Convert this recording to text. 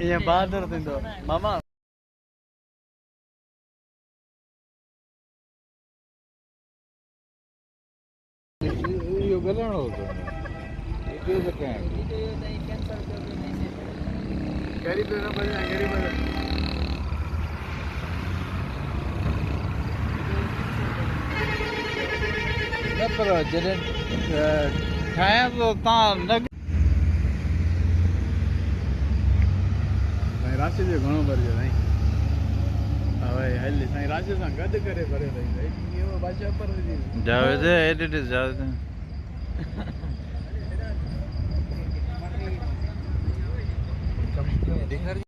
ये बहादुर थी तो मामा यो गलणो होतो इथे तर काय गरीब लोक बघा गरीब न पर जॾहिं ठाहियां थो तव्हां न भाई राशि जो घणो भरियो साईं हा भाई हल साईं राशि सां गॾु करे भरियो साईं इहो बादशाह पर जावेद एडिट जावेद दिखर